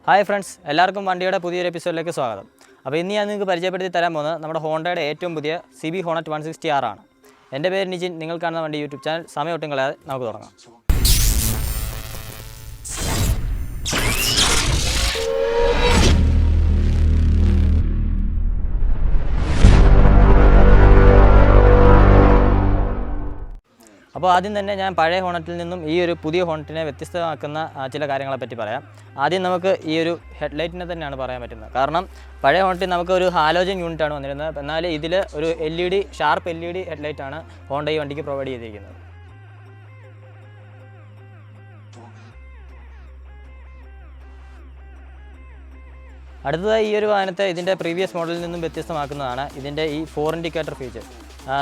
Hi friends, എല്ലാവർക്കും വണ്ടിയുടെ പുതിയൊരു എപ്പിസോഡിലേക്ക് സ്വാഗതം. അപ്പോൾ ഇന്ന് ഞാൻ നിങ്ങൾക്ക് പരിചയപ്പെടുത്തി തരാൻ പോകുന്നത് നമ്മുടെ ഹോണ്ടയുടെ ഏറ്റവും പുതിയ CB ഹോണറ്റ് 160R ആണ്. എൻ്റെ പേര് നിജിൻ. നിങ്ങൾ കാണുന്ന വണ്ടി യൂട്യൂബ് ചാനൽ. സമയം ഒട്ടും കളയാതെ നമുക്ക് തുടങ്ങാം. അപ്പോൾ ആദ്യം തന്നെ ഞാൻ പഴയ ഹോണറ്റിൽ നിന്നും ഈ ഒരു പുതിയ ഹോണറ്റിനെ വ്യത്യസ്തമാക്കുന്ന ചില കാര്യങ്ങളെ പറ്റി പറയാം. ആദ്യം നമുക്ക് ഈ ഒരു ഹെഡ്ലൈറ്റിനെ തന്നെയാണ് പറയാൻ പറ്റുന്നത്. കാരണം പഴയ ഹോണറ്റിൽ നമുക്ക് ഒരു ഹാലോജൻ യൂണിറ്റാണ് വന്നിരുന്നത്. എന്നാൽ ഇതിൽ ഒരു LED ഷാർപ്പ് LED ഹെഡ്ലൈറ്റാണ് ഹോണ്ട ഈ വണ്ടിക്ക് പ്രൊവൈഡ് ചെയ്തിരിക്കുന്നത്. അടുത്തതായി ഈ ഒരു വാഹനത്തെ ഇതിൻ്റെ പ്രീവിയസ് മോഡലിൽ നിന്നും വ്യത്യസ്തമാക്കുന്നതാണ് ഇതിൻ്റെ ഈ 4 ഇൻഡിക്കേറ്റർ ഫീച്ചർ.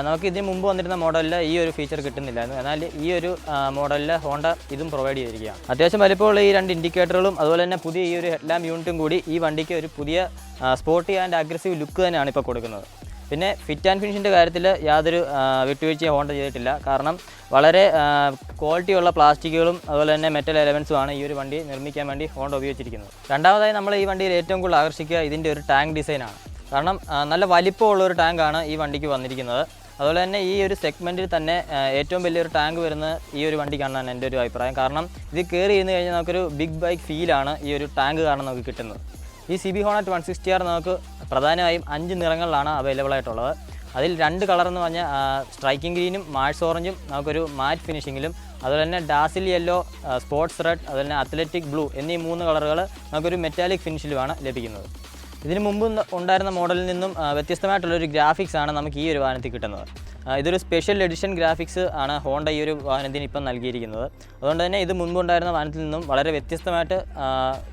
നമുക്ക് ഇതിന് മുമ്പ് വന്നിരുന്ന മോഡലിൽ ഈ ഒരു ഫീച്ചർ കിട്ടുന്നില്ലായിരുന്നു. എന്നാൽ ഈ ഒരു മോഡലിൽ ഹോണ്ട ഇതും പ്രൊവൈഡ് ചെയ്തിരിക്കുകയാണ്. അത്യാവശ്യം വലിപ്പമുള്ള ഈ 2 ഇൻഡിക്കേറ്ററുകളും അതുപോലെ തന്നെ പുതിയ ഈ ഒരു ഹെഡ്ലാമ്പ് യൂണിറ്റും കൂടി ഈ വണ്ടിക്ക് ഒരു പുതിയ സ്പോർട്ടി ആൻഡ് അഗ്രസീവ് ലുക്ക് തന്നെയാണ് ഇപ്പോൾ കൊടുക്കുന്നത്. പിന്നെ ഫിറ്റ് ആൻഡ് ഫിനിഷിൻ്റെ കാര്യത്തിൽ യാതൊരു വിട്ടുവീഴ്ചയും ഹോണ്ട ചെയ്തിട്ടില്ല. കാരണം വളരെ ക്വാളിറ്റിയുള്ള പ്ലാസ്റ്റിക്കുകളും അതുപോലെ തന്നെ മെറ്റൽ എലമെൻസുമാണ് ഈ ഒരു വണ്ടി നിർമ്മിക്കാൻ വേണ്ടി ഹോണ്ട ഉപയോഗിച്ചിരിക്കുന്നത്. രണ്ടാമതായി നമ്മൾ ഈ വണ്ടിയിൽ ഏറ്റവും കൂടുതൽ ആകർഷിക്കുക ഇതിൻ്റെ ഒരു ടാങ്ക് ഡിസൈനാണ്. കാരണം നല്ല വലിപ്പമുള്ള ഒരു ടാങ്കാണ് ഈ വണ്ടിക്ക് വന്നിരിക്കുന്നത്. അതുപോലെ തന്നെ ഈ ഒരു സെഗ്മെൻറ്റിൽ തന്നെ ഏറ്റവും വലിയൊരു ടാങ്ക് വരുന്ന ഈ ഒരു വണ്ടിക്കാണെന്നാണ് എൻ്റെ ഒരു അഭിപ്രായം. കാരണം ഇത് കയറി ഇരുന്ന് കഴിഞ്ഞാൽ നമുക്കൊരു ബിഗ് ബൈക്ക് ഫീലാണ് ഈ ഒരു ടാങ്ക് കാരണം നമുക്ക് കിട്ടുന്നത്. ഈ CB ഹോണറ്റ് 160R നമുക്ക് പ്രധാനമായും 5 നിറങ്ങളിലാണ് അവൈലബിൾ ആയിട്ടുള്ളത്. അതിൽ 2 കളർ എന്ന് പറഞ്ഞാൽ സ്ട്രൈക്കിംഗ് ഗ്രീനും മാഴ്സ് ഓറഞ്ചും നമുക്കൊരു മാറ്റ് ഫിനിഷിങ്ങിലും, അതുപോലെ തന്നെ ഡാസിൽ യെല്ലോ, സ്പോർട്സ് റെഡ്, അതുപോലെ തന്നെ അത്ലറ്റിക് ബ്ലൂ എന്നീ 3 കളറുകൾ നമുക്കൊരു മെറ്റാലിക് ഫിനിഷിലുമാണ് ലഭിക്കുന്നത്. ഇതിന് മുമ്പ് ഉണ്ടായിരുന്ന മോഡലിൽ നിന്നും വ്യത്യസ്തമായിട്ടുള്ളൊരു ഗ്രാഫിക്സ് ആണ് നമുക്ക് ഈ ഒരു വാഹനത്തിൽ കിട്ടുന്നത്. ഇതൊരു സ്പെഷ്യൽ എഡിഷൻ ഗ്രാഫിക്സ് ആണ് ഹോണ്ട ഈ ഒരു വാഹനത്തിന് ഇപ്പം നൽകിയിരിക്കുന്നത്. അതുകൊണ്ട് തന്നെ ഇത് മുൻപുണ്ടായിരുന്ന വാഹനത്തിൽ നിന്നും വളരെ വ്യത്യസ്തമായിട്ട്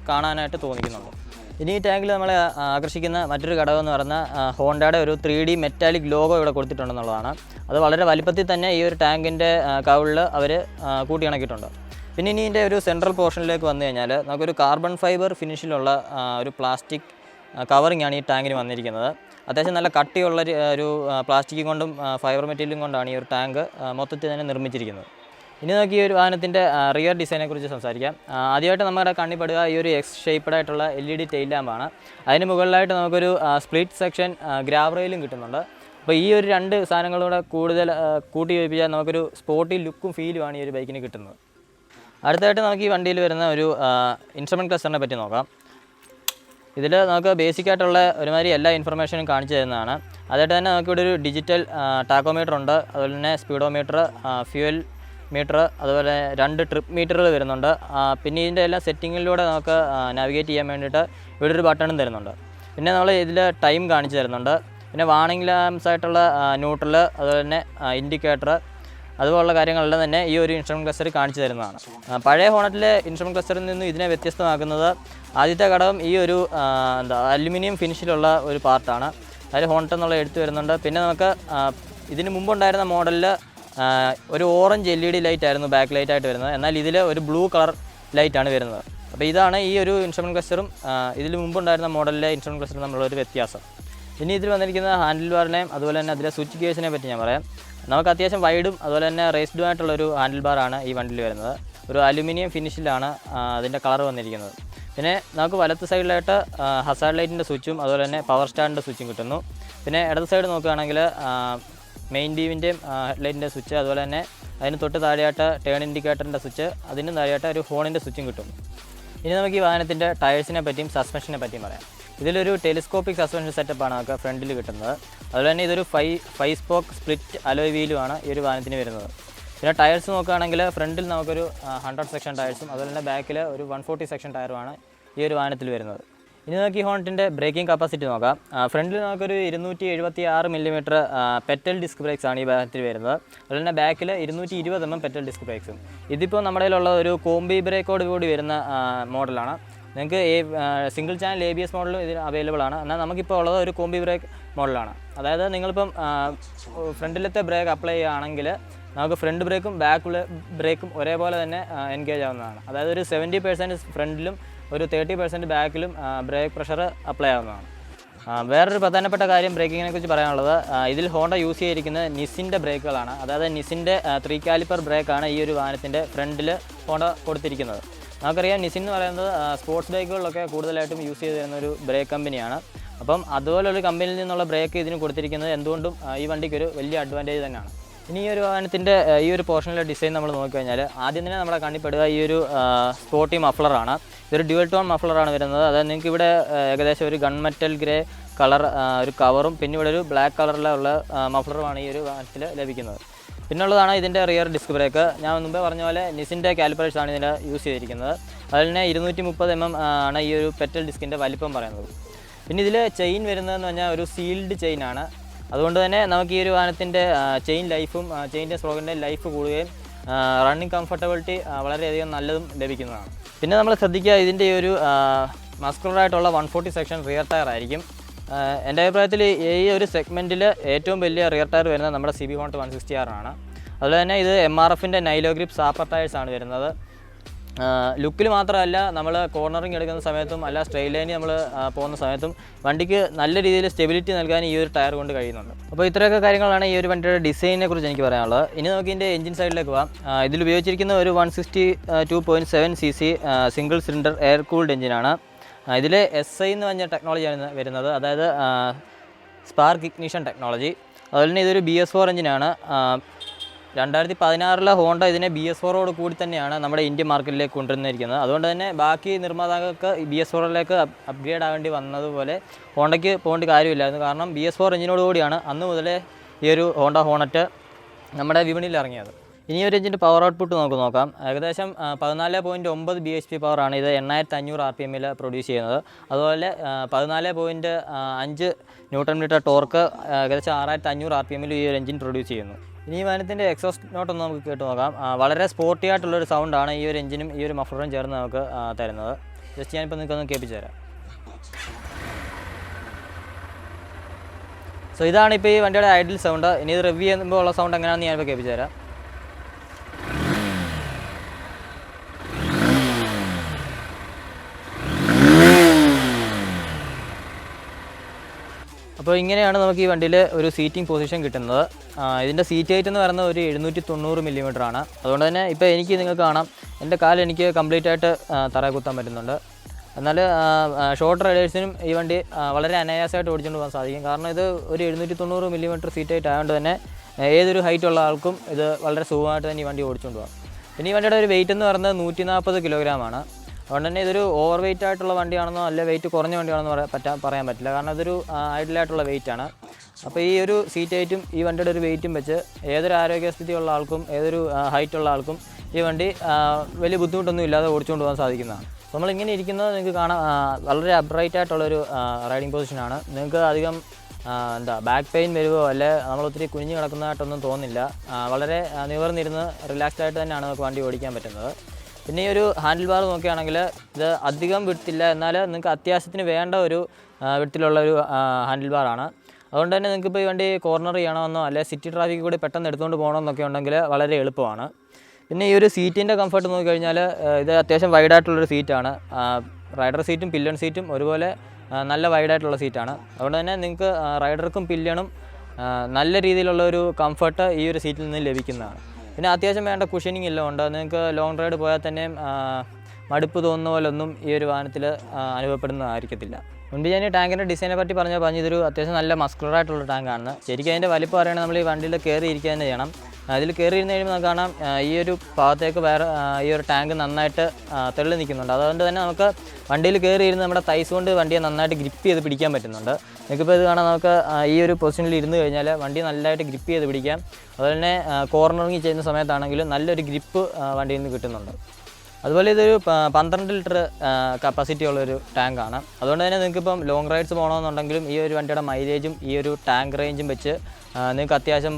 കാണാനായിട്ട് തോന്നിക്കുന്നുണ്ട്. ഇനി ഈ ടാങ്കിൽ നമ്മളെ ആകർഷിക്കുന്ന മറ്റൊരു ഘടകം എന്ന് പറഞ്ഞാൽ ഹോണ്ടയുടെ ഒരു 3D മെറ്റാലിക് ലോഗോ ഇവിടെ കൊടുത്തിട്ടുണ്ടെന്നുള്ളതാണ്. അത് വളരെ വലിപ്പത്തിൽ തന്നെ ഈ ഒരു ടാങ്കിൻ്റെ കവിളിൽ അവർ കൂട്ടിയിണക്കിയിട്ടുണ്ട്. പിന്നെ ഇനി ഇതിൻ്റെ ഒരു സെൻട്രൽ പോർഷനിലേക്ക് വന്നു കഴിഞ്ഞാൽ നമുക്കൊരു കാർബൺ ഫൈബർ ഫിനിഷിലുള്ള ഒരു പ്ലാസ്റ്റിക് കവറിംഗ് ആണ് ഈ ടാങ്കിന് വന്നിരിക്കുന്നത്. അത്യാവശ്യം നല്ല കട്ടിയുള്ള ഒരു പ്ലാസ്റ്റിക് കൊണ്ടും ഫൈബർ മെറ്റീരിയലും കൊണ്ടാണ് ഈ ഒരു ടാങ്ക് മൊത്തത്തിൽ തന്നെ നിർമ്മിച്ചിരിക്കുന്നത്. ഇനി നമുക്ക് ഈ ഒരു വാഹനത്തിൻ്റെ റിയർ ഡിസൈനെ കുറിച്ച് സംസാരിക്കാം. ആദ്യമായിട്ട് നമ്മുടെ കണ്ണിപ്പെടുക ഈ ഒരു എക്സ് ഷേപ്പ്ഡ് ആയിട്ടുള്ള LED ടെയിൽ ലാമ്പാണ്. അതിന് മുകളിലായിട്ട് നമുക്കൊരു സ്പ്ലിറ്റ് സെക്ഷൻ ഗ്രാബ് റെയിലും കിട്ടുന്നുണ്ട്. അപ്പോൾ ഈ ഒരു 2 സാധനങ്ങളൂടെ കൂടുതൽ കൂട്ടി യോജിപ്പിച്ചാൽ നമുക്കൊരു സ്പോർട്ടി ലുക്കും ഫീലുമാണ് ഈ ഒരു ബൈക്കിന് കിട്ടുന്നത്. അടുത്തായിട്ട് നമുക്ക് ഈ വണ്ടിയിൽ വരുന്ന ഒരു ഇൻസ്ട്രുമെൻറ്റ് ക്ലസ്റ്ററിനെ പറ്റി നോക്കാം. ഇതിൽ നമുക്ക് ബേസിക്കായിട്ടുള്ള ഒരുമാതിരി എല്ലാ ഇൻഫർമേഷനും കാണിച്ചു തരുന്നതാണ്. അതായിട്ട് തന്നെ നമുക്കിവിടെ ഒരു ഡിജിറ്റൽ ടാക്കോമീറ്റർ ഉണ്ട്, അതുപോലെ തന്നെ സ്പീഡോമീറ്റർ, ഫ്യൂവൽ മീറ്റർ, അതുപോലെ 2 ട്രിപ്പ് മീറ്ററുകൾ വരുന്നുണ്ട്. പിന്നെ ഇതിൻ്റെ എല്ലാ സെറ്റിങ്ങിലൂടെ നമുക്ക് നാവിഗേറ്റ് ചെയ്യാൻ വേണ്ടിയിട്ട് ഇവിടെ ഒരു ബട്ടണും തരുന്നുണ്ട്. പിന്നെ നമ്മൾ ഇതിൽ ടൈം കാണിച്ചു തരുന്നുണ്ട്. പിന്നെ വാർണിംഗ് ലാംപ്സ് ആയിട്ടുള്ള ന്യൂട്രൽ, അതുപോലെ തന്നെ ഇൻഡിക്കേറ്റർ, അതുപോലുള്ള കാര്യങ്ങളെല്ലാം തന്നെ ഈ ഒരു ഇൻസ്ട്രുമെൻറ്റ് ക്ലസ്റ്റർ കാണിച്ചു തരുന്നതാണ്. പഴയ ഹോണറ്റിലെ ഇൻസ്ട്രുമെൻറ്റ് ക്ലസ്റ്ററിൽ നിന്ന് ഇതിനെ വ്യത്യസ്തമാക്കുന്നത് ആദ്യത്തെ ഘടകം ഈ ഒരു അലുമിനിയം ഫിനിഷിലുള്ള ഒരു പാർട്ടാണ്. അതിൽ ഹോണറ്റ് എന്നുള്ള എഴുത്ത് വരുന്നുണ്ട്. പിന്നെ നമുക്ക് ഇതിന് മുമ്പുണ്ടായിരുന്ന മോഡലിൽ ഒരു ഓറഞ്ച് LED ലൈറ്റ് ആയിരുന്നു ബാക്ക് ലൈറ്റ് ആയിട്ട് വരുന്നത്. എന്നാൽ ഇതിൽ ഒരു ബ്ലൂ കളർ ലൈറ്റാണ് വരുന്നത്. അപ്പോൾ ഇതാണ് ഈ ഒരു ഇൻസ്ട്രുമെൻറ്റ് ക്ലസ്റ്ററും ഇതിന് മുമ്പുണ്ടായിരുന്ന മോഡലിലെ ഇൻസ്ട്രുമെൻറ്റ് ക്ലസ്റ്ററും തമ്മിലുള്ള ഒരു വ്യത്യാസം. ഇനി ഇതിൽ വന്നിരിക്കുന്ന ഹാൻഡിൽ ബാറിനെയും അതുപോലെ തന്നെ അതിലെ സ്വിച്ച് ഗിയേഴ്സിനെ പറ്റി ഞാൻ പറയാം. നമുക്ക് അത്യാവശ്യം വൈഡും അതുപോലെ തന്നെ റേസ്ഡും ആയിട്ടുള്ളൊരു ഹാൻഡിൽ ബാറാണ് ഈ വണ്ടിയിൽ വരുന്നത്. ഒരു അലുമിനിയം ഫിനിഷിലാണ് അതിൻ്റെ കളർ വന്നിരിക്കുന്നത്. പിന്നെ നമുക്ക് വലത്ത് സൈഡിലായിട്ട് ഹസാർഡ് ലൈറ്റിൻ്റെ സ്വിച്ചും അതുപോലെ തന്നെ പവർ സ്റ്റാൻഡിൻ്റെ സ്വിച്ചും കിട്ടുന്നു. പിന്നെ ഇടത് സൈഡ് നോക്കുകയാണെങ്കിൽ മെയിൻ ബീമിൻ്റെയും ഹെഡ്ലൈറ്റിൻ്റെ സ്വിച്ച്, അതുപോലെ തന്നെ അതിന് തൊട്ട് താഴെയായിട്ട് ടേൺ ഇൻഡിക്കേറ്ററിൻ്റെ സ്വിച്ച്, അതിന് താഴെയായിട്ട് ഒരു ഹോണിൻ്റെ സ്വിച്ചും കിട്ടും. ഇനി നമുക്ക് ഈ വാഹനത്തിൻ്റെ ടയേഴ്സിനെ പറ്റിയും സസ്പെൻഷനെ പറ്റിയും പറയാം. ഇതിലൊരു ടെലിസ്കോപ്പിക് സസ്പെൻഷൻ സെറ്റപ്പാണ് നമുക്ക് ഫ്രണ്ടിൽ കിട്ടുന്നത്. അതുപോലെ തന്നെ ഇതൊരു ഫൈവ് സ്പോക്ക് സ്പ്ലിറ്റ് അലോയ് വീലുമാണ് ഈ ഒരു വാഹനത്തിന് വരുന്നത്. പിന്നെ ടയേഴ്സ് നോക്കുകയാണെങ്കിൽ ഫ്രണ്ടിൽ നമുക്കൊരു 100 സെക്ഷൻ ടയേഴ്സും അതുപോലെ തന്നെ ബാക്കിൽ ഒരു 140 സെക്ഷൻ ടയറുമാണ് ഈ ഒരു വാഹനത്തിൽ വരുന്നത്. ഇനി നമുക്ക് ഈ ഹോണ്ടിൻ്റെ ബ്രേക്കിംഗ് കപ്പാസിറ്റി നോക്കാം. ഫ്രണ്ടിൽ നമുക്കൊരു 276 മില്ലിമീറ്റർ പെറ്റൽ ഡിസ്ക് ബ്രേക്സ് ആണ് ഈ വാഹനത്തിൽ വരുന്നത്. അതുപോലെ തന്നെ ബാക്കിൽ 220 mm പെറ്റൽ ഡിസ്ക് ബ്രേക്സും. ഇതിപ്പോൾ നമ്മുടെ കയ്യിലുള്ള ഒരു കോംബി ബ്രേക്കോട് കൂടി വരുന്ന മോഡലാണ്. നിങ്ങൾക്ക് സിംഗിൾ ചാനൽ ABS മോഡലും ഇതിന് അവൈലബിൾ ആണ്. എന്നാൽ നമുക്കിപ്പോൾ ഉള്ളത് ഒരു കോംബി ബ്രേക്ക് മോഡലാണ്. അതായത് നിങ്ങളിപ്പം ഫ്രണ്ടിലത്തെ ബ്രേക്ക് അപ്ലൈ ചെയ്യുകയാണെങ്കിൽ നമുക്ക് ഫ്രണ്ട് ബ്രേക്കും ബാക്ക് ബ്രേക്കും ഒരേപോലെ തന്നെ എൻഗേജ് ആവുന്നതാണ്. അതായത് ഒരു 70% ഫ്രണ്ടിലും ഒരു 30% ബാക്കിലും ബ്രേക്ക് പ്രഷർ അപ്ലൈ ആവുന്നതാണ്. വേറൊരു പ്രധാനപ്പെട്ട കാര്യം ബ്രേക്കിങ്ങിനെ കുറിച്ച് പറയാനുള്ളത്, ഇതിൽ ഹോണ്ട യൂസ് ചെയ്തിരിക്കുന്നത് നിസിൻ്റെ ബ്രേക്കുകളാണ്. അതായത് നിസിൻ്റെ 3 കാലിപ്പർ ബ്രേക്കാണ് ഈ ഒരു വാഹനത്തിൻ്റെ ഫ്രണ്ടിൽ ഹോണ്ട കൊടുത്തിരിക്കുന്നത്. നമുക്കറിയാം നിസിൻ എന്ന് പറയുന്നത് സ്പോർട്സ് ബൈക്കുകളിലൊക്കെ കൂടുതലായിട്ടും യൂസ് ചെയ്ത് വരുന്ന ഒരു ബ്രേക്ക് കമ്പനിയാണ്. അപ്പം അതുപോലൊരു കമ്പനിയിൽ നിന്നുള്ള ബ്രേക്ക് ഇതിന് കൊടുത്തിരിക്കുന്നത് എന്തുകൊണ്ടും ഈ വണ്ടിക്കൊരു വലിയ അഡ്വാൻറ്റേജ് തന്നെയാണ്. ഇനി ഈ ഒരു വാഹനത്തിൻ്റെ ഈ ഒരു പോർഷനിലെ ഡിസൈൻ നമ്മൾ നോക്കിക്കഴിഞ്ഞാൽ ആദ്യം തന്നെ നമ്മുടെ കണ്ണിൽപ്പെടുക ഈ ഒരു സ്പോർട്ടി മഫ്ലറാണ്. ഇതൊരു ഡ്യുവൽ ടോൺ മഫ്ലറാണ് വരുന്നത്. അതായത് നിങ്ങൾക്ക് ഇവിടെ ഏകദേശം ഒരു ഗൺ മെറ്റൽ ഗ്രേ കളർ ഒരു കവറും പിന്നെ ഇവിടെ ഒരു ബ്ലാക്ക് കളറിലുള്ള മഫ്ലറുമാണ് ഈ ഒരു വാഹനത്തിൽ ലഭിക്കുന്നത്. പിന്നുള്ളതാണ് ഇതിൻ്റെ റിയർ ഡിസ്ക് ബ്രേക്ക്. ഞാൻ മുമ്പേ പറഞ്ഞ പോലെ നിസിൻ്റെ കാലിപ്പറേഴ്സാണ് ഇതിൻ്റെ യൂസ് ചെയ്തിരിക്കുന്നത്. അതിൽ തന്നെ 230 mm ആണ് ഈ ഒരു പെറ്റൽ ഡിസ്കിൻ്റെ വലിപ്പം പറയുന്നത്. പിന്നെ ഇതിൽ ചെയിൻ വരുന്നതെന്ന് പറഞ്ഞാൽ ഒരു സീൽഡ് ചെയിനാണ്. അതുകൊണ്ട് തന്നെ നമുക്ക് ഈ ഒരു വാഹനത്തിൻ്റെ ചെയിൻ ലൈഫും ചെയിൻ്റെ സ്പ്രോക്കിൻ്റെ ലൈഫ് കൂടുകയും റണ്ണിങ് കംഫർട്ടബിലിറ്റി വളരെയധികം നല്ലതും ലഭിക്കുന്നതാണ്. പിന്നെ നമ്മൾ ശ്രദ്ധിക്കുക, ഇതിൻ്റെ ഈ ഒരു മസ്കുലറായിട്ടുള്ള 140 സെക്ഷൻ റിയർ ടയർ ആയിരിക്കും. എൻ്റെ അഭിപ്രായത്തിൽ ഈ ഒരു സെഗ്മെൻറ്റിൽ ഏറ്റവും വലിയ റിയർ ടയർ വരുന്നത് നമ്മുടെ CB Honda 160R ആണ്. അതുപോലെ തന്നെ ഇത് MRFൻ്റെ നൈലോ ഗ്രിപ്പ് സാപ്പർ ടയേഴ്സാണ് വരുന്നത്. ലുക്കിൽ മാത്രമല്ല, നമ്മൾ കോർണറിങ് എടുക്കുന്ന സമയത്തും അല്ല സ്ട്രെയിറ്റ് ലൈനിൽ നമ്മൾ പോകുന്ന സമയത്തും വണ്ടിക്ക് നല്ല രീതിയിൽ സ്റ്റെബിലിറ്റി നൽകാൻ ഈ ഒരു ടയർ കൊണ്ട് കഴിയുന്നുണ്ട്. അപ്പോൾ ഇത്രയൊക്കെ കാര്യങ്ങളാണ് ഈ ഒരു വണ്ടിയുടെ ഡിസൈനിനെ കുറിച്ച് എനിക്ക് പറയാനുള്ളത്. ഇനി നമുക്ക് ഇതിൻ്റെ എഞ്ചിൻ സൈഡിലേക്ക് പോകാം. ഇതിൽ ഉപയോഗിച്ചിരിക്കുന്ന ഒരു 162.7 cc single cylinder air cooled എഞ്ചിനാണ്. ഇതിൽ SI എന്ന് പറഞ്ഞ ടെക്നോളജിയാണ് വരുന്നത്, അതായത് സ്പാർക്ക് ഇഗ്നിഷൻ ടെക്നോളജി. അതുപോലെ തന്നെ ഇതൊരു BS4 എഞ്ചിനാണ്. 2016 ഹോണ്ട ഇതിനെ BS4ഓട് കൂടി തന്നെയാണ് നമ്മുടെ ഇന്ത്യൻ മാർക്കറ്റിലേക്ക് കൊണ്ടുവന്നിരിക്കുന്നത്. അതുകൊണ്ട് തന്നെ ബാക്കി നിർമ്മാതാക്കൾക്ക് BS4ലേക്ക് അപ്ഗ്രേഡ് ആവേണ്ടി വന്നതുപോലെ ഹോണ്ടയ്ക്ക് പോകേണ്ട കാര്യമില്ലായിരുന്നു. കാരണം BS4 എഞ്ചിനോട് കൂടിയാണ് അന്ന് മുതലേ ഈ ഒരു ഹോണ്ട ഹോണറ്റ് നമ്മുടെ വിപണിയിൽ ഇറങ്ങിയത്. ഇനി ഒരു എഞ്ചിൻ്റെ പവർ ഔട്ട്പുട്ട് നമുക്ക് നോക്കാം. ഏകദേശം 14.9 bhp പവറാണ് ഇത് 8500 RPM പ്രൊഡ്യൂസ് ചെയ്യുന്നത്. അതുപോലെ 14.5 ന്യൂട്ടൺ മീറ്റർ ടോർക്ക് ഏകദേശം 6500 RPM ഈ ഒരു എഞ്ചിൻ പ്രൊഡ്യൂസ് ചെയ്യുന്നു. ഇനി ഈ വാഹനത്തിൻ്റെ എക്സോസ്റ്റ് നോട്ടൊന്ന് നമുക്ക് കേട്ട് നോക്കാം. വളരെ സ്പോർട്ടി ആയിട്ടുള്ളൊരു സൗണ്ടാണ് ഈ ഒരു എഞ്ചിനും ഈ ഒരു മഫ്ലറും ചേർന്ന് നമുക്ക് തരുന്നത്. ജസ്റ്റ് ഞാനിപ്പോൾ നിങ്ങൾക്കൊന്ന് കേൾപ്പിച്ച് തരാം. സോ ഇതാണ് ഇപ്പോൾ ഈ വണ്ടിയുടെ ഐഡിൽ സൗണ്ട്. ഇനി ഇത് റിവ്യൂ ചെയ്യുമ്പോൾ ഉള്ള സൗണ്ട് എങ്ങനെയാണെന്ന് ഞാനിപ്പോൾ കേൾപ്പിച്ച് തരാം. അപ്പോൾ ഇങ്ങനെയാണ് നമുക്ക് ഈ വണ്ടിയിൽ ഒരു സീറ്റിംഗ് പൊസിഷൻ കിട്ടുന്നത്. ഇതിൻ്റെ സീറ്റ് ഹൈറ്റ് എന്ന് പറയുന്നത് ഒരു 790 mm ആണ്. അതുകൊണ്ട് തന്നെ ഇപ്പോൾ എനിക്ക് നിങ്ങൾക്ക് കാണാം, എൻ്റെ കാല് എനിക്ക് കംപ്ലീറ്റ് ആയിട്ട് തറ കുത്താൻ പറ്റുന്നുണ്ട്. എന്നാൽ ഷോർട്ട് റൈഡേഴ്സിനും ഈ വണ്ടി വളരെ അനായാസമായിട്ട് ഓടിച്ചുകൊണ്ട് പോകാൻ സാധിക്കും. കാരണം ഇത് ഒരു 790 mm സീറ്റ് ഹൈറ്റ് ആയതുകൊണ്ട് തന്നെ ഏതൊരു ഹൈറ്റുള്ള ആൾക്കും ഇത് വളരെ സുഖമായിട്ട് തന്നെ ഈ വണ്ടി ഓടിച്ചുകൊണ്ട് പോകാം. പിന്നെ ഈ വണ്ടിയുടെ ഒരു വെയിറ്റ് എന്ന് പറയുന്നത് 140 kg ആണ്. അതുകൊണ്ട് തന്നെ ഇതൊരു ഓവർ വെയിറ്റ് ആയിട്ടുള്ള വണ്ടിയാണെന്നോ അല്ലെ വെയിറ്റ് കുറഞ്ഞ വണ്ടിയാണെന്നോ പറയാൻ പറ്റില്ല. കാരണം ഇതൊരു ഐഡിലായിട്ടുള്ള വെയിറ്റാണ്. അപ്പോൾ ഈ ഒരു സീറ്റ് ഹൈറ്റും ഈ വണ്ടിയുടെ ഒരു വെയിറ്റും വെച്ച് ഏതൊരു ആരോഗ്യസ്ഥിതിയുള്ള ആൾക്കും ഏതൊരു ഹൈറ്റുള്ള ആൾക്കും ഈ വണ്ടി വലിയ ബുദ്ധിമുട്ടൊന്നും ഇല്ലാതെ ഓടിച്ചുകൊണ്ട് പോകാൻ സാധിക്കുന്നതാണ്. നമ്മളിങ്ങനെ ഇരിക്കുന്നത് നിങ്ങൾക്ക് കാണാം, വളരെ അപ്രൈറ്റ് ആയിട്ടുള്ളൊരു റൈഡിങ് പൊസിഷനാണ്. നിങ്ങൾക്ക് അധികം ബാക്ക് പെയിൻ വരുമോ അല്ലെ നമ്മൾ ഒത്തിരി കുനിഞ്ഞ് കിടക്കുന്നതായിട്ടൊന്നും തോന്നില്ല. വളരെ നിവർന്നിരുന്ന് റിലാക്സ്ഡ് ആയിട്ട് തന്നെയാണ് നമുക്ക് വണ്ടി ഓടിക്കാൻ പറ്റുന്നത്. പിന്നെ ഈ ഒരു ഹാൻഡിൽ ബാർ നോക്കുകയാണെങ്കിൽ ഇത് അധികം വിഡ്ത്തില്ല, എന്നാൽ നിങ്ങൾക്ക് അത്യാവശ്യത്തിന് വേണ്ട ഒരു വിഡ്ത്തിലുള്ള ഒരു ഹാൻഡിൽ ബാറാണ്. അതുകൊണ്ട് തന്നെ നിങ്ങൾക്കിപ്പോൾ ഈ വണ്ടി കോർണർ ചെയ്യണമെന്നോ അല്ലെ സിറ്റി ട്രാഫിക്കിൽ കൂടി പെട്ടെന്ന് എടുത്തുകൊണ്ട് പോകണമെന്നൊക്കെ ഉണ്ടെങ്കിൽ വളരെ എളുപ്പമാണ്. പിന്നെ ഈ ഒരു സീറ്റിൻ്റെ കംഫർട്ട് നോക്കിക്കഴിഞ്ഞാൽ ഇത് അത്യാവശ്യം വൈഡായിട്ടുള്ളൊരു സീറ്റാണ്. റൈഡർ സീറ്റും പില്ലൺ സീറ്റും ഒരുപോലെ നല്ല വൈഡായിട്ടുള്ള സീറ്റാണ്. അതുകൊണ്ട് തന്നെ നിങ്ങൾക്ക് റൈഡർക്കും പില്ലിയണും നല്ല രീതിയിലുള്ള ഒരു കംഫർട്ട് ഈ ഒരു സീറ്റിൽ നിന്ന് ലഭിക്കുന്നതാണ്. പിന്നെ അത്യാവശ്യം വേണ്ട കുഷനിങ് എല്ലാം ഉണ്ട്. നിങ്ങൾക്ക് ലോങ് റൈഡ് പോയാൽ തന്നെ മടുപ്പ് തോന്നുന്ന പോലൊന്നും ഈ ഒരു വാഹനത്തിൽ അനുഭവപ്പെടുന്നതായിരിക്കത്തില്ല. മുൻപ് ഞാൻ ഈ ടാങ്കിൻ്റെ ഡിസൈനെ പറ്റി പറഞ്ഞപ്പോൾ ഇതൊരു അത്യാവശ്യം നല്ല മസ്കുലറായിട്ടുള്ള ടാങ്കാണ്. ശരിക്കും അതിൻ്റെ വലിപ്പം പറയുകയാണെങ്കിൽ നമ്മൾ ഈ വണ്ടിയിൽ കയറി ഇരിക്കുക തന്നെ ചെയ്യണം. അതിൽ കയറി ഇരുന്ന് കഴിയുമ്പോൾ നമുക്ക് കാണാം ഈ ഒരു ഭാഗത്തേക്ക് വേറെ ഈ ഒരു ടാങ്ക് നന്നായിട്ട് തെള്ളി നിൽക്കുന്നുണ്ട്. അതുകൊണ്ട് തന്നെ നമുക്ക് വണ്ടിയിൽ കയറി ഇരുന്ന് നമ്മുടെ തൈസ് കൊണ്ട് വണ്ടിയെ നന്നായിട്ട് ഗ്രിപ്പ് ചെയ്ത് പിടിക്കാൻ പറ്റുന്നുണ്ട്. നിങ്ങൾക്കിപ്പോൾ ഇത് കാണാം, നമുക്ക് ഈ ഒരു പൊസിഷനിൽ ഇരുന്ന് കഴിഞ്ഞാൽ വണ്ടി നല്ലതായിട്ട് ഗ്രിപ്പ് ചെയ്ത് പിടിക്കാം. അതുപോലെ തന്നെ കോർണറിങ് ചെയ്യുന്ന സമയത്താണെങ്കിലും നല്ലൊരു ഗ്രിപ്പ് വണ്ടിയിൽ നിന്ന് കിട്ടുന്നുണ്ട്. അതുപോലെ ഇതൊരു 12 ലിറ്റർ കപ്പാസിറ്റി ഉള്ളൊരു ടാങ്കാണ്. അതുകൊണ്ട് തന്നെ നിങ്ങൾക്കിപ്പം ലോങ് റൈഡ്സ് പോകണമെന്നുണ്ടെങ്കിലും ഈ ഒരു വണ്ടിയുടെ മൈലേജും ഈ ഒരു ടാങ്ക് റേഞ്ചും വെച്ച് നിങ്ങൾക്ക് അത്യാവശ്യം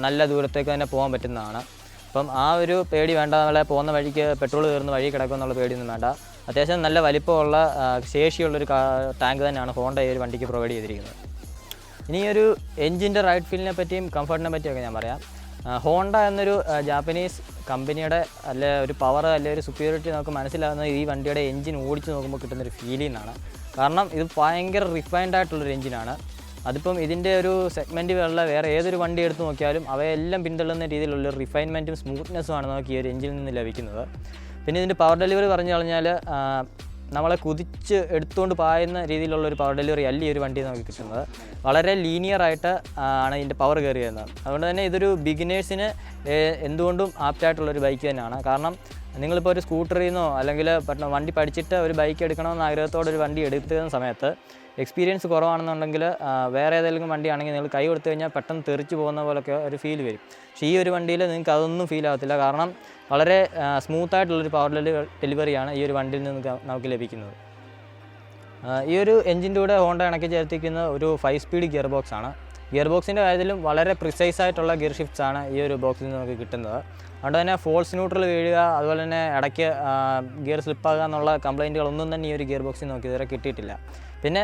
നല്ല ദൂരത്തേക്ക് തന്നെ പോകാൻ പറ്റുന്നതാണ്. അപ്പം ആ ഒരു പേടി വേണ്ട. നമ്മളെ പോകുന്ന വഴിക്ക് പെട്രോൾ കയറുന്ന വഴി കിടക്കുമെന്നുള്ള പേടിയൊന്നും വേണ്ട. അത്യാവശ്യം നല്ല വലിപ്പമുള്ള ശേഷിയുള്ളൊരു ടാങ്ക് തന്നെയാണ് ഹോണ്ട ഈ ഒരു വണ്ടിക്ക് പ്രൊവൈഡ് ചെയ്തിരിക്കുന്നത്. ഇനി ഒരു എൻജിൻ്റെ റൈഡ് ഫീലിനെ പറ്റിയും കംഫർട്ടിനെ പറ്റിയൊക്കെ ഞാൻ പറയാം. ഹോണ്ട എന്നൊരു ജാപ്പനീസ് കമ്പനിയുടെ ഒരു പവർ ഒരു സുപ്പീരിയോറിറ്റി നമുക്ക് മനസ്സിലാകുന്നത് ഈ വണ്ടിയുടെ എൻജിൻ ഓടിച്ച് നോക്കുമ്പോൾ കിട്ടുന്നൊരു ഫീലിംഗാണ്. കാരണം ഇത് ഭയങ്കര റിഫൈൻഡ് ആയിട്ടുള്ളൊരു എൻജിനാണ്. അതിപ്പം ഇതിൻ്റെ ഒരു സെഗ്മെൻറ്റുകളുള്ള വേറെ ഏതൊരു വണ്ടി എടുത്ത് നോക്കിയാലും അവയെല്ലാം പിന്തള്ളുന്ന രീതിയിലുള്ള റിഫൈൻമെൻറ്റും സ്മൂത്ത്നെസ്സുമാണ് നമുക്ക് ഈ ഒരു എൻജിനിൽ നിന്ന് ലഭിക്കുന്നത്. പിന്നെ ഇതിൻ്റെ പവർ ഡെലിവറി പറഞ്ഞു കഴിഞ്ഞാൽ നമ്മളെ കുതിച്ച് എടുത്തുകൊണ്ട് പായുന്ന രീതിയിലുള്ളൊരു പവർ ഡെലിവറി അല്ല ഈ ഒരു വണ്ടി നമുക്ക് കിട്ടുന്നത്. വളരെ ലീനിയറായിട്ട് ആണ് ഇതിൻ്റെ പവർ കയറി വരുന്നത്. അതുകൊണ്ട് തന്നെ ഇതൊരു ബിഗിനേഴ്സിന് എന്തുകൊണ്ടും ആപ്റ്റായിട്ടുള്ളൊരു ബൈക്ക് തന്നെയാണ്. കാരണം നിങ്ങളിപ്പോൾ ഒരു സ്കൂട്ടറിൽ നിന്നോ അല്ലെങ്കിൽ വണ്ടി പഠിച്ചിട്ട് ഒരു ബൈക്ക് എടുക്കണമെന്ന് ആഗ്രഹത്തോടെ ഒരു വണ്ടി എടുക്കുന്ന സമയത്ത് എക്സ്പീരിയൻസ് കുറവാണെന്നുണ്ടെങ്കിൽ വേറെ ഏതെങ്കിലും വണ്ടിയാണെങ്കിൽ നിങ്ങൾ കൈ കൊടുത്തു കഴിഞ്ഞാൽ പെട്ടെന്ന് തെറിച്ച് പോകുന്ന പോലൊക്കെ ഒരു ഫീൽ വരും. പക്ഷേ ഈ ഒരു വണ്ടിയിൽ നിങ്ങൾക്ക് അതൊന്നും ഫീൽ ആകത്തില്ല. കാരണം വളരെ സ്മൂത്തായിട്ടുള്ളൊരു പവർ ഡെലിവറിയാണ് ഈ ഒരു വണ്ടിയിൽ നിന്ന് നമുക്ക് ലഭിക്കുന്നത്. ഈ ഒരു എൻജിൻ്റെ കൂടെ ഹോണ്ട ഇണക്കി ചേർത്തിരിക്കുന്ന ഒരു 5 സ്പീഡ് ഗിയർ ബോക്സ് ആണ്. ഗിയർ ബോക്സിൻ്റെ കാര്യത്തിലും വളരെ പ്രിസൈസ് ആയിട്ടുള്ള ഗിയർ ഷിഫ്റ്റ്സ് ആണ് ഈ ഒരു ബോക്സിൽ നിന്ന് നമുക്ക് കിട്ടുന്നത്. അതുകൊണ്ട് തന്നെ ഫോൾസ് ന്യൂട്രൽ വീഴുക, അതുപോലെ തന്നെ ഇടയ്ക്ക് ഗിയർ സ്ലിപ്പാകുക എന്നുള്ള കംപ്ലയിൻറ്റുകളൊന്നും തന്നെ ഈ ഒരു ഗിയർ ബോക്സിൽ നമുക്ക് ഇതുവരെ കിട്ടിയിട്ടില്ല. പിന്നെ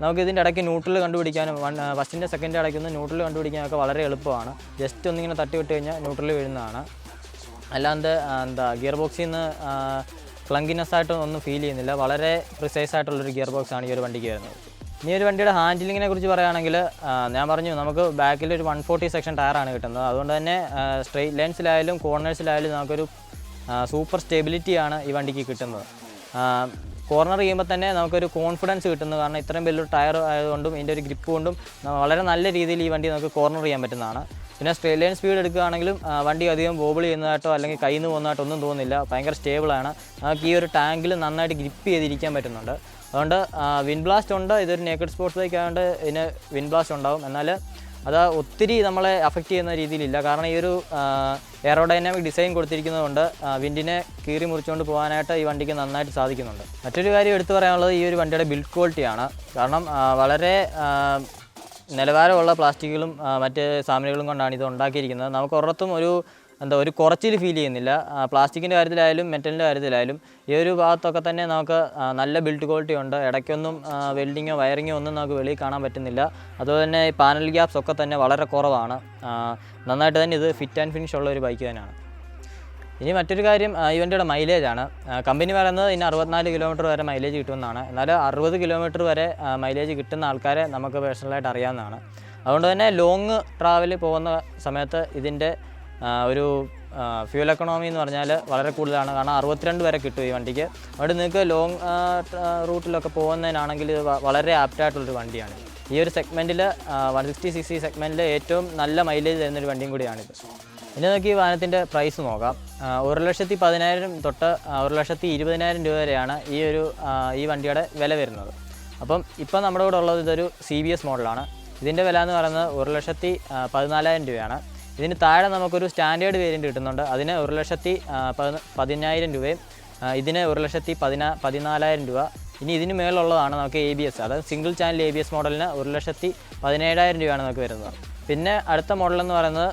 നമുക്കിതിൻ്റെ ഇടയ്ക്ക് ന്യൂട്രൽ കണ്ടുപിടിക്കാനും ഫസ്റ്റിൻ്റെ സെക്കൻഡ് ഇടയ്ക്കൊന്ന് ന്യൂട്രൽ കണ്ടുപിടിക്കാനൊക്കെ വളരെ എളുപ്പമാണ്. ജസ്റ്റ് ഒന്നിങ്ങനെ തട്ടി വിട്ട് കഴിഞ്ഞാൽ ന്യൂട്രൽ വീഴുന്നതാണ്. അല്ലാണ്ട് ഗിയർ ബോക്സിൽ നിന്ന് ക്ലങ്കിനെസ് ആയിട്ട് ഒന്നും ഫീൽ ചെയ്യുന്നില്ല. വളരെ പ്രിസൈസ് ആയിട്ടുള്ളൊരു ഗിയർ ബോക്സാണ് ഈ ഒരു വണ്ടിക്ക് വരുന്നത്. ഇനി ഒരു വണ്ടിയുടെ ഹാൻഡിലിങ്ങിനെ കുറിച്ച് പറയുകയാണെങ്കിൽ ഞാൻ പറഞ്ഞു നമുക്ക് ബാക്കിൽ ഒരു 140 സെക്ഷൻ ടയറാണ് കിട്ടുന്നത്. അതുകൊണ്ട് തന്നെ സ്ട്രെയിറ്റ് ലൈൻസിലായാലും കോർണേഴ്സിലായാലും നമുക്കൊരു സൂപ്പർ സ്റ്റെബിലിറ്റിയാണ് ഈ വണ്ടിക്ക് കിട്ടുന്നത്. കോർണർ ചെയ്യുമ്പോൾ തന്നെ നമുക്കൊരു കോൺഫിഡൻസ് കിട്ടുന്നു. കാരണം ഇത്രയും വലിയൊരു ടയർ ആയതുകൊണ്ടും ഇതിൻ്റെ ഒരു ഗ്രിപ്പ് കൊണ്ടും വളരെ നല്ല രീതിയിൽ ഈ വണ്ടി നമുക്ക് കോർണർ ചെയ്യാൻ പറ്റുന്നതാണ്. പിന്നെ സ്ട്രെയിറ്റ് ലൈൻ സ്പീഡ് എടുക്കുകയാണെങ്കിലും വണ്ടി അധികം വോബിൾ ചെയ്യുന്നതായിട്ടോ അല്ലെങ്കിൽ കയ്യിൽ നിന്ന് പോകുന്നതായിട്ടോ ഒന്നും തോന്നുന്നില്ല. ഭയങ്കര സ്റ്റേബിളാണ്. നമുക്ക് ഈ ഒരു ടാങ്കിൽ നന്നായിട്ട് ഗ്രിപ്പ് ചെയ്തിരിക്കാൻ പറ്റുന്നുണ്ട്. അതുകൊണ്ട് വിൻഡ് ബ്ലാസ്റ്റ് ഉണ്ട്. ഇതൊരു നേക്കഡ് സ്പോർട്സ് ബൈക്ക് ആയതുകൊണ്ട് ഇതിന് വിൻഡ് ബ്ലാസ്റ്റ് ഉണ്ടാവും. എന്നാൽ അത് ഒത്തിരി നമ്മളെ അഫക്റ്റ് ചെയ്യുന്ന രീതിയിലില്ല. കാരണം ഈ ഒരു എയറോഡൈനാമിക് ഡിസൈൻ കൊടുത്തിരിക്കുന്നതുകൊണ്ട് വിൻഡിനെ കീറി മുറിച്ചുകൊണ്ട് പോകാനായിട്ട് ഈ വണ്ടിക്ക് നന്നായിട്ട് സാധിക്കുന്നുണ്ട്. മറ്റൊരു കാര്യം എടുത്തു പറയാനുള്ളത് ഈ ഒരു വണ്ടിയുടെ ബിൽഡ് ക്വാളിറ്റിയാണ്. കാരണം വളരെ നിലവാരമുള്ള പ്ലാസ്റ്റിക്കുകളും മറ്റ് സാമഗ്രികളും കൊണ്ടാണ് ഇത് ഉണ്ടാക്കിയിരിക്കുന്നത്. നമുക്ക് ഒരിടത്തും ഒരു കുറച്ചിൽ ഫീൽ ചെയ്യുന്നില്ല. പ്ലാസ്റ്റിക്കിൻ്റെ കാര്യത്തിലായാലും മെറ്റലിൻ്റെ കാര്യത്തിലായാലും ഈ ഒരു ഭാഗത്തൊക്കെ തന്നെ നമുക്ക് നല്ല ബിൽഡ് ക്വാളിറ്റി ഉണ്ട്. ഇടയ്ക്കൊന്നും വെൽഡിങ്ങോ വയറിങ്ങോ ഒന്നും നമുക്ക് വെളിയിൽ കാണാൻ പറ്റുന്നില്ല. അതുപോലെ തന്നെ ഈ പാനൽ ഗ്യാപ്സ് ഒക്കെ തന്നെ വളരെ കുറവാണ്. നന്നായിട്ട് തന്നെ ഇത് ഫിറ്റ് ആൻഡ് ഫിനിഷ് ഉള്ള ഒരു ബൈക്ക് തന്നെയാണ്. ഇനി മറ്റൊരു കാര്യം ഈ വണ്ടിയുടെ മൈലേജാണ്. കമ്പനി പറയുന്നത് ഇനി 64 കിലോമീറ്റർ വരെ മൈലേജ് കിട്ടുമെന്നാണ്. എന്നാൽ 60 കിലോമീറ്റർ വരെ മൈലേജ് കിട്ടുന്ന ആൾക്കാരെ നമുക്ക് പേഴ്സണലായിട്ട് അറിയാവുന്നതാണ്. അതുകൊണ്ട് തന്നെ ലോങ് ട്രാവൽ പോകുന്ന സമയത്ത് ഇതിൻ്റെ ഒരു ഫ്യൂൽ എക്കണോമി എന്ന് പറഞ്ഞാൽ വളരെ കൂടുതലാണ്. കാരണം 62 വരെ കിട്ടും ഈ വണ്ടിക്ക്. അതുകൊണ്ട് നിങ്ങൾക്ക് ലോങ് റൂട്ടിലൊക്കെ പോകുന്നതിനാണെങ്കിൽ ഇത് വളരെ ആപ്റ്റായിട്ടുള്ളൊരു വണ്ടിയാണ്. ഈ ഒരു സെഗ്മെൻറ്റിൽ 160cc സെഗ്മെൻറ്റിൽ ഏറ്റവും നല്ല മൈലേജ് തരുന്നൊരു വണ്ടിയും കൂടിയാണിത്. ഇനി നമുക്ക് ഈ വാഹനത്തിൻ്റെ പ്രൈസ് നോക്കാം. 1,10,000 തൊട്ട് 1,20,000 രൂപ വരെയാണ് ഈ വണ്ടിയുടെ വില വരുന്നത്. അപ്പം ഇപ്പം നമ്മുടെ കൂടെ ഉള്ളത് ഇതൊരു CBS മോഡലാണ്. ഇതിൻ്റെ വില എന്ന് പറയുന്നത് 1,14,000 രൂപയാണ്. ഇതിന് താഴെ നമുക്കൊരു സ്റ്റാൻഡേർഡ് വേരിയൻറ്റ് കിട്ടുന്നുണ്ട്. അതിന് 1,10,000 രൂപയും ഇതിന് 1,14,000 രൂപ. ഇനി ഇതിന് മേലുള്ളതാണ് നമുക്ക് ABS, അതായത് സിംഗിൾ ചാനൽ ABS മോഡലിന് 1,17,000 രൂപയാണ് നമുക്ക് വരുന്നത്. പിന്നെ അടുത്ത മോഡലെന്ന് പറയുന്നത്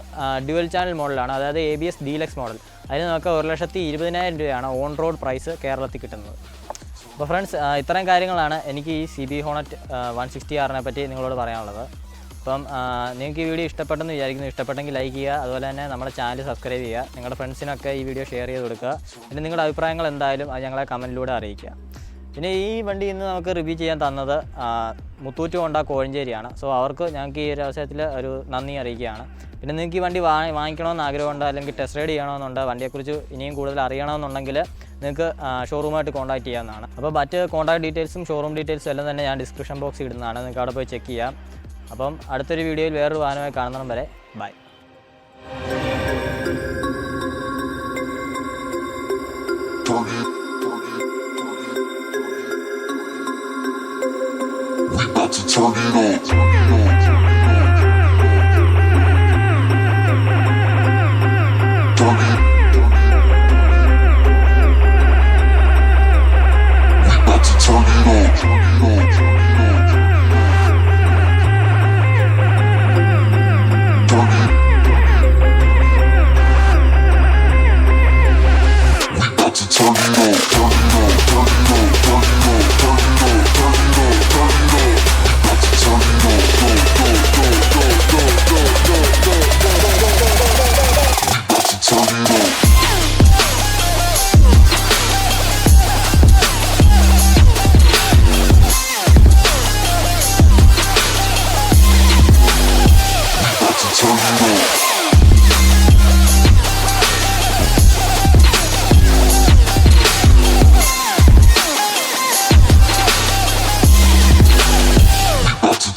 ഡ്യുവൽ ചാനൽ മോഡലാണ്, അതായത് ABS ഡീലക്സ് മോഡൽ. അതിന് നമുക്ക് 1,20,000 രൂപയാണ് ഓൺ റോഡ് പ്രൈസ് കേരളത്തിൽ കിട്ടുന്നത്. അപ്പോൾ ഫ്രണ്ട്സ്, ഇത്രയും കാര്യങ്ങളാണ് എനിക്ക് ഈ CB ഹോണറ്റ് 160R പറ്റി നിങ്ങളോട് പറയാനുള്ളത്. അപ്പം നിങ്ങൾക്ക് ഈ വീഡിയോ ഇഷ്ടപ്പെട്ടെന്ന് വിചാരിക്കുന്നു. ഇഷ്ടപ്പെട്ടെങ്കിൽ ലൈക്ക് ചെയ്യുക. അതുപോലെ തന്നെ നമ്മുടെ ചാനൽ സബ്സ്ക്രൈബ് ചെയ്യുക. നിങ്ങളുടെ ഫ്രണ്ട്സിനൊക്കെ ഈ വീഡിയോ ഷെയർ ചെയ്ത് കൊടുക്കുക. പിന്നെ നിങ്ങളുടെ അഭിപ്രായങ്ങൾ എന്തായാലും അത് ഞങ്ങളെ കമൻറ്റിലൂടെ അറിയിക്കുക. പിന്നെ ഈ വണ്ടി ഇന്ന് നമുക്ക് റിവ്യൂ ചെയ്യാൻ തന്നത് മുത്തൂറ്റ് ഹോണ്ട കോഴഞ്ചേരിയാണ്. സോ അവർക്ക് ഞങ്ങൾക്ക് ഈ ഒരു അവസരത്തിൽ ഒരു നന്ദി അറിയിക്കുകയാണ്. പിന്നെ നിങ്ങൾക്ക് ഈ വണ്ടി വാങ്ങിക്കണമെന്ന് ആഗ്രഹമുണ്ട്, അല്ലെങ്കിൽ ടെസ്റ്റ് റൈഡ് ചെയ്യണമെന്നുണ്ട്, വണ്ടിയെക്കുറിച്ച് ഇനിയും കൂടുതൽ അറിയണമെന്നുണ്ടെങ്കിൽ നിങ്ങൾക്ക് ഷോറൂമായിട്ട് കോൺടാക്ട് ചെയ്യാവുന്നതാണ്. അപ്പോൾ മറ്റ് കോൺടാക്ട് ഡീറ്റെയിൽസും ഷോറൂം ഡീറ്റെയിൽസും എല്ലാം തന്നെ ഞാൻ ഡിസ്ക്രിപ്ഷൻ ബോക്സിൽ ഇടുന്നതാണ്. നിങ്ങൾക്ക് അവിടെ പോയി ചെക്ക് ചെയ്യാം. അപ്പം അടുത്തൊരു വീഡിയോയിൽ വേറൊരു വാഹനമായി കാണുന്നിടം വരെ by. Turn it on.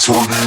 Turn it